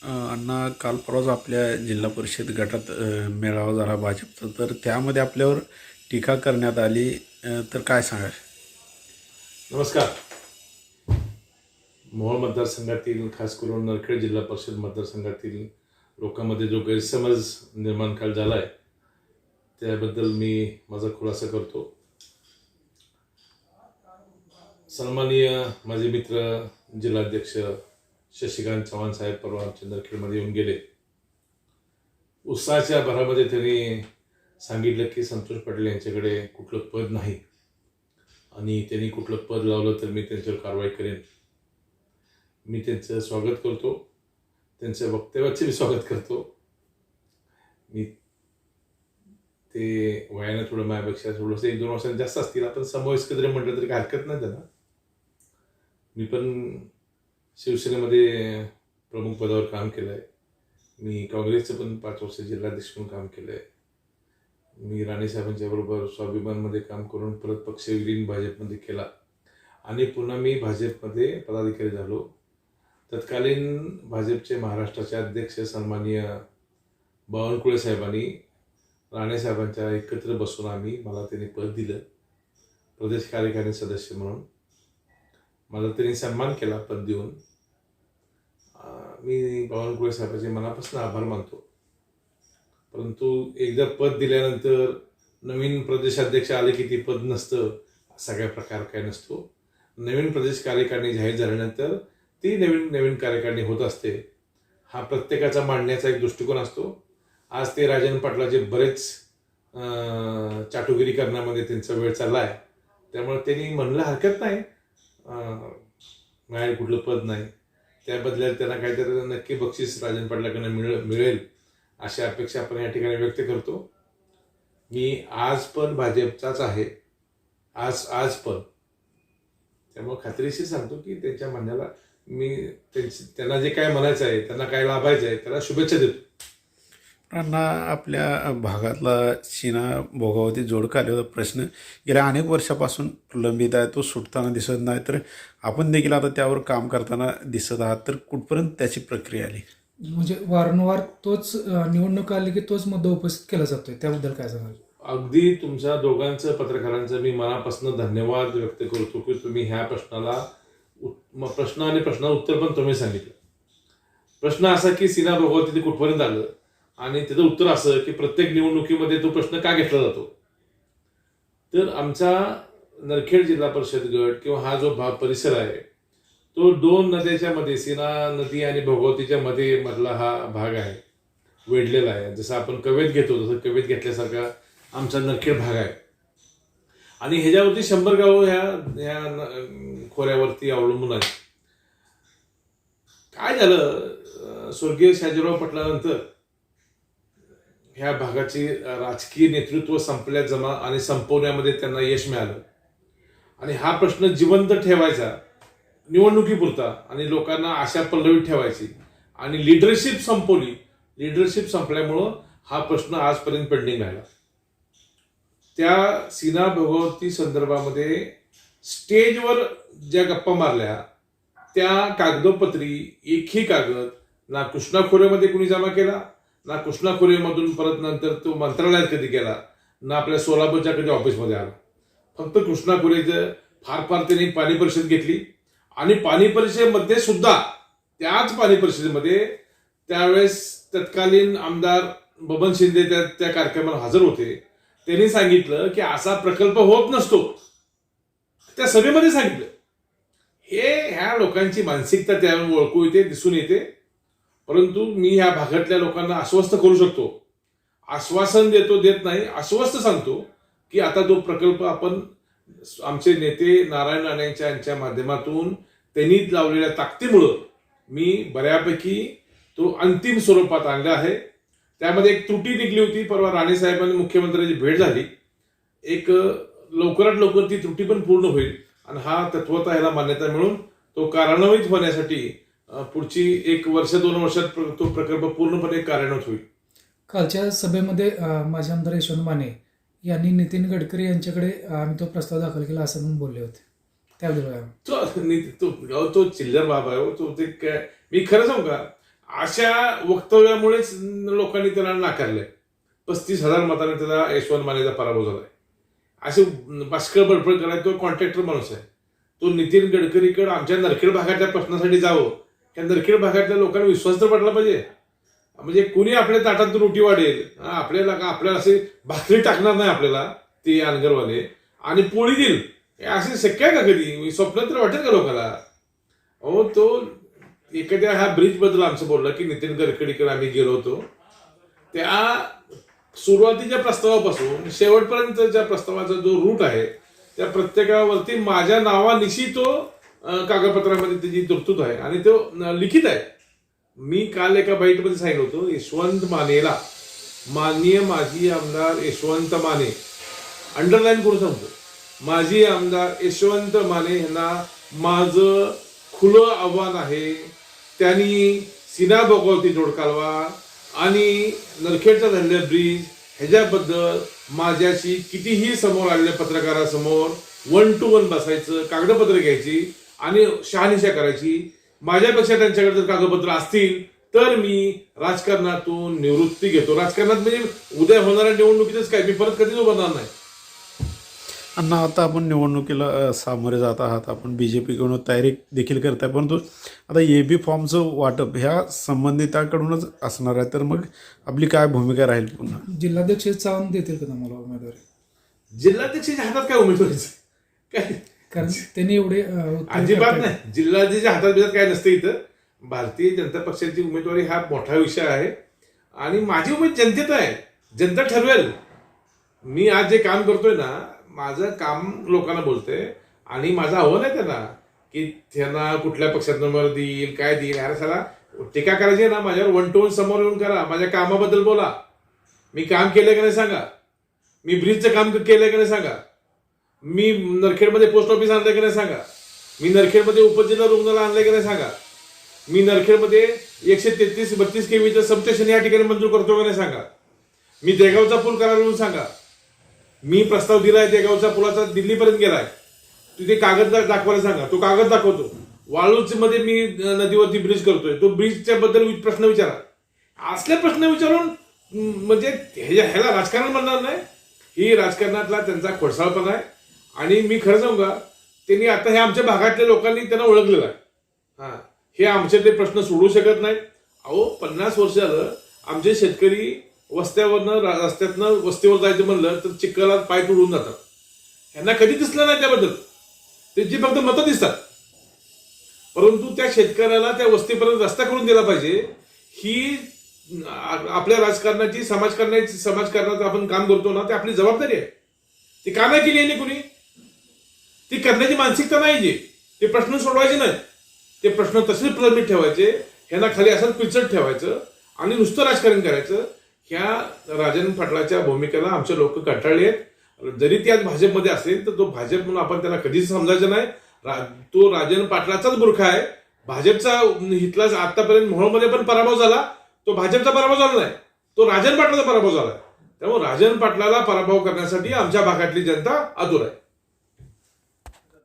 अण्णा काल परवाच आपल्या जिल्हा परिषद गटात मेळावा झाला भाजपचा, तर त्यामध्ये आपल्यावर टीका करण्यात आली, तर काय सांगाल? नमस्कार. मोहोळ मतदारसंघातील खास करून नरखेड जिल्हा परिषद मतदारसंघातील लोकांमध्ये जो गैरसमज निर्माण काल झाला आहे त्याबद्दल मी माझा खुलासा करतो. सन्माननीय माझे मित्र जिल्हाध्यक्ष शशिकांत चव्हाण साहेब परवा आमच्या नरखेडमध्ये येऊन गेले. उत्साहाच्या भरामध्ये त्यांनी सांगितलं की संतोष पाटील यांच्याकडे कुठलं पद नाही आणि त्यांनी कुठलं पद लावलं तर मी त्यांच्यावर कारवाई करेन. मी त्यांचं स्वागत करतो, त्यांच्या वक्तव्याचे मी स्वागत करतो. मी ते वयानं थोडं माझ्यापेक्षा थोडंसं 1-2 वर्षांनी जास्त असतील, आपण समवयस्क जरी म्हटलं तरी काय हरकत नाही त्यांना. मी पण शिवसेनेमध्ये प्रमुख पदावर काम केलं आहे. मी काँग्रेसचं पण 5 वर्ष जिल्हाध्यक्ष म्हणून काम केलं आहे. मी राणेसाहेबांच्या बरोबर स्वाभिमानमध्ये काम करून परत पक्ष विलीन भाजपमध्ये केला आणि पुन्हा मी भाजपमध्ये पदाधिकारी झालो. तत्कालीन भाजपचे महाराष्ट्राचे अध्यक्ष सन्माननीय बावनकुळे साहेबांनी राणेसाहेबांच्या एकत्र बसून मला त्यांनी पद दिलं प्रदेश कार्यकारिणी सदस्य म्हणून. मला त्यांनी सन्मान केला पद देऊन. मी बावनकुळे साहेबांचे मनापासून आभार मानतो. परंतु एकदा पद दिल्यानंतर नवीन प्रदेशाध्यक्ष आले की ते पद नसतं, असा काही प्रकार काय नसतो. नवीन प्रदेश कार्यकारिणी जाहीर झाल्यानंतर ती नवीन कार्यकारिणी होत असते. हा प्रत्येकाचा मांडण्याचा एक दृष्टिकोन असतो. आज ते राजन पाटलाचे बरेच चाटुगिरी करण्यामध्ये त्यांचा वेळ चालला आहे. त्यामुळे त्यांनी म्हणलं हरकत नाही, माझ्याकडे कुठलं पद नाही, त्या बदल्यात त्यांना काहीतरी नक्की बक्षीस राजन पाटलाकडनं मिळेल अशी अपेक्षा आपण या ठिकाणी व्यक्त करतो. मी आज पण भाजपचाच आहे, आज पण. त्यामुळे खात्रीशीर सांगतो की त्यांच्या म्हणण्याला मी त्यांना जे काय म्हणायचं आहे, त्यांना काय लाभायचं आहे, त्याला शुभेच्छा देतो. अण्णा, आपल्या भागातला सीना भोगावती जोडकालेचा प्रश्न गेल्या अनेक वर्षापासून प्रलंबित आहे, तो सुटताना दिसत नाही, तर आपण देखील आता त्यावर काम करताना दिसत आहात, तर कुठपर्यंत त्याची प्रक्रिया आली? म्हणजे वारंवार तोच निवडणूक आली की तोच मुद्दा उपस्थित केला जातोय, त्याबद्दल काय सांगाल? अगदी तुमच्या दोघांचं पत्रकारांचं मी मनापासून धन्यवाद व्यक्त करतो की तुम्ही ह्या प्रश्नाला प्रश्न आणि प्रश्नाचं उत्तर पण तुम्ही सांगितलं. प्रश्न असा की सीना भोगावती कुठपर्यंत आलं आणि त्याचं उत्तर असं की प्रत्येक निवडणुकीमध्ये तो प्रश्न का घेतला जातो. तर आमचा नरखेड जिल्हा परिषद गट किंवा हा जो परिसर आहे तो 2 नद्याच्या मध्ये, सीना नदी आणि भोगावतीच्या मधला हा भाग आहे, वेढलेला आहे. जसं आपण कवेत घेतो तसं कवेत घेतल्यासारखा आमचा नरखेड भाग आहे आणि ह्याच्यावरती 100 गावं ह्या खोऱ्यावरती अवलंबून आहे. काय झालं, स्वर्गीय शाजीराव पाटलानंतर ह्या भागाची राजकीय नेतृत्व संपल्या जमा आणि संपवण्यामध्ये त्यांना यश मिळालं आणि हा प्रश्न जिवंत ठेवायचा निवडणुकीपुरता आणि लोकांना आशा पल्लवीत ठेवायची आणि लिडरशिप संपवली. लिडरशिप संपल्यामुळं हा प्रश्न आजपर्यंत पेंडिंग राहिला. त्या सीना भोगावती संदर्भामध्ये स्टेजवर ज्या गप्पा मारल्या त्या कागदोपत्री एकही कागद ना कृष्णा खोऱ्यामध्ये कुणी जमा केला, ना कृष्णा खोऱ्यामधून परत नंतर तो मंत्रालयात कधी गेला, ना आपल्या सोलापूरच्या कधी ऑफिसमध्ये आला. फक्त कृष्णा खोऱ्याचं फार त्यांनी पाणी परिषद घेतली आणि पाणी परिषदेमध्ये सुद्धा त्याच पाणी परिषदेमध्ये त्यावेळेस तत्कालीन आमदार बबन शिंदे त्या कार्यक्रमाला हजर होते. त्यांनी सांगितलं की असा प्रकल्प होत नसतो, त्या सभेमध्ये सांगितलं. ह्या लोकांची मानसिकता त्यावर ओळखू येते, दिसून येते. परंतु मी ह्या भागातल्या लोकांना आश्वस्त करू शकतो, आश्वासन देत नाही, आश्वस्त सांगतो की आता तो प्रकल्प आपण आमचे नेते नारायण राणे यांच्या माध्यमातून त्यांनी लावलेल्या ताकदीमुळं मी बऱ्यापैकी तो अंतिम स्वरूपात आणला आहे. त्यामध्ये एक त्रुटी निघली होती. परवा राणे साहेबांनी मुख्यमंत्र्यांची भेट झाली, एक लवकरात लवकर ती त्रुटी पण पूर्ण होईल आणि हा तत्वता ह्याला मान्यता मिळून तो कार्यान्वित होण्यासाठी पुढची 1 वर्ष 2 वर्षात तो प्रकल्प पूर्णपणे कार्यान्वित होईल. कालच्या सभेमध्ये माजी आमदार यशवंत माने यांनी नितीन गडकरी यांच्याकडे आम्ही तो प्रस्ताव दाखल केला असं म्हणून बोलले होते, त्याबद्दल तो चिल्लर बाब आहे. तो ते मी खरं सांगू का, अशा वक्तव्यामुळेच लोकांनी त्याला नाकारलंय. 35,000 मताने त्याला यशवंत मानेचा पराभव झालाय. असे बाष्कळ बडबड करायला तो कॉन्ट्रॅक्टर माणूस आहे. तो नितीन गडकरीकडे आमच्या नरखेड भागातल्या प्रश्नासाठी जावं, त्या नरखेड भागातल्या लोकांना विश्वास तर पडला पाहिजे. म्हणजे कुणी आपल्या ताटात रोटी वाढेल, आपल्याला असे भाकरी टाकणार नाही आपल्याला ते अनगरवाले आणि पोळी देईल, हे असे शक्य आहे का कधी? स्वप्न तर वाटेल का लोकांना? अहो, तो एखाद्या ह्या ब्रिज बद्दल आमचं बोललं की नितीन गडकरीकडे आम्ही गेलो होतो, त्या सुरुवातीच्या प्रस्तावापासून शेवटपर्यंतच्या प्रस्तावाचा जो रूट आहे त्या प्रत्येकावरती माझ्या नावानिशी तो कागदपत्रामध्ये त्याची तरतूद आहे आणि तो लिखित आहे. मी काल एका बाईटमध्ये सांगितलं होतं, यशवंत मानेला, माननीय माजी आमदार यशवंत माने, अंडरलाईन करून सांगतो, माजी आमदार यशवंत माने यांना माझं खुलं आव्हान आहे. त्यांनी सीना भोगावती जोडकालवा आणि नरखेडचा झालेला ब्रिज ह्याच्याबद्दल माझ्याशी कितीही समोर आलेल्या पत्रकारासमोर 1 to 1 बसायचं, कागदपत्र घ्यायची आणि शहानिशा करायची. माझ्यापेक्षा त्यांच्याकडे जर कागदपत्र असतील तर मी राजकारणातून निवृत्ती घेतो. राजकारणात म्हणजे उद्या होणाऱ्या निवडणुकीतच काय, मी परत कधीच उभारणार नाही. अण्णा, आता आपण निवडणुकीला सामोरे जात आहात, आपण BJP-कडून तयारी देखील करताय, परंतु आता AB फॉर्मचं वाटप ह्या संबंधिताकडूनच असणार आहे, तर मग आपली काय भूमिका राहील? पुन्हा जिल्हाध्यक्ष चव्हाण देतील का तुम्हाला उमेदवारी? जिल्हाध्यक्षाच्या हातात काय उमेदवारीचं काय? कारण त्यांनी एवढे उत्तर अजिबात करतायत. नाही. जिल्हाध्यक्षाच्या हातात बिजात काय नसतं इथं. भारतीय जनता पक्षाची उमेदवारी हा मोठा विषय आहे आणि माझी उमेद जनतेत आहे. जनता ठरवेल. मी आज जे काम करतोय ना, माझं काम लोकांना बोलतंय आणि माझं आव्हान आहे त्यांना की त्यांना कुठल्या पक्षात नंबर देईल, काय देईल. अरे साला, टीका करायची ना माझ्यावर 1 to 1 समोर येऊन करा. माझ्या कामाबद्दल बोला. मी काम केलंय का नाही सांगा. मी ब्रिजचं काम केलंय का नाही सांगा. मी नरखेडमध्ये पोस्ट ऑफिस आणलंय का नाही सांगा. मी नरखेडमध्ये उपजिल्हा रुग्णालय आणलंय का नाही सांगा. मी नरखेडमध्ये 133-32 kVचं सबस्टेशन या ठिकाणी मंजूर करतो का नाही सांगा. मी देगावचा पूल करायला म्हणून सांगा. मी प्रस्ताव दिलाय देगावचा पुलाचा, दिल्लीपर्यंत गेलाय. तिथे कागद दाखवायला सांगा. तो कागद दाखवतो. वाळूच मध्ये मी नदीवरती ब्रिज करतोय, तो ब्रिजच्या बद्दल प्रश्न विचारा. असले प्रश्न विचारून म्हणजे ह्याला राजकारण म्हणणार नाही. ही राजकारणातला त्यांचा खोडसाळपणा आहे आणि मी खरं सांगू का, त्यांनी आता हे आमच्या भागातल्या लोकांनी त्यांना ओळखलेलं आहे. हे आमचे ते प्रश्न सोडवू शकत नाहीत. अहो, 50 वर्ष झालं आमचे शेतकरी वस्त्यावरनं रस्त्यातनं वस्तीवर जायचं म्हणलं तर चिखलात पाय तुडून जातात. यांना कधी दिसलं नाही त्याबद्दल. त्यांची फक्त मतं दिसतात. परंतु त्या शेतकऱ्याला त्या वस्तीपर्यंत रस्ता करून दिला पाहिजे, ही आपल्या राजकारणाची समाजकारणाचं आपण काम करतो ना, ते आपली जबाबदारी आहे. ती का नाही केली यांनी कुणी? ती करण्याची मानसिकता नाही जी. ते प्रश्न सोडवायचे नाही. ते प्रश्न तसेच प्रलंबित ठेवायचे, ह्यांना खाली असंच पिचट ठेवायचं आणि नुसतं राजकारण करायचं. ह्या राजन पाटलाच्या भूमिकेला आमचे लोक कंटाळले आहेत. जरी ती आज भाजपमध्ये असेल तर तो भाजप म्हणून आपण त्याला कधीच समजायचं नाही. तो राजन पाटलाचाच मूर्ख आहे. भाजपचा इथला आतापर्यंत मोहोळमध्ये पण पराभव झाला, तो भाजपचा पराभव झाला नाही, तो राजन पाटलाचा पराभव झाला. त्यामुळे राजन पाटलाला पराभव करण्यासाठी आमच्या भागातली जनता आतुर आहे.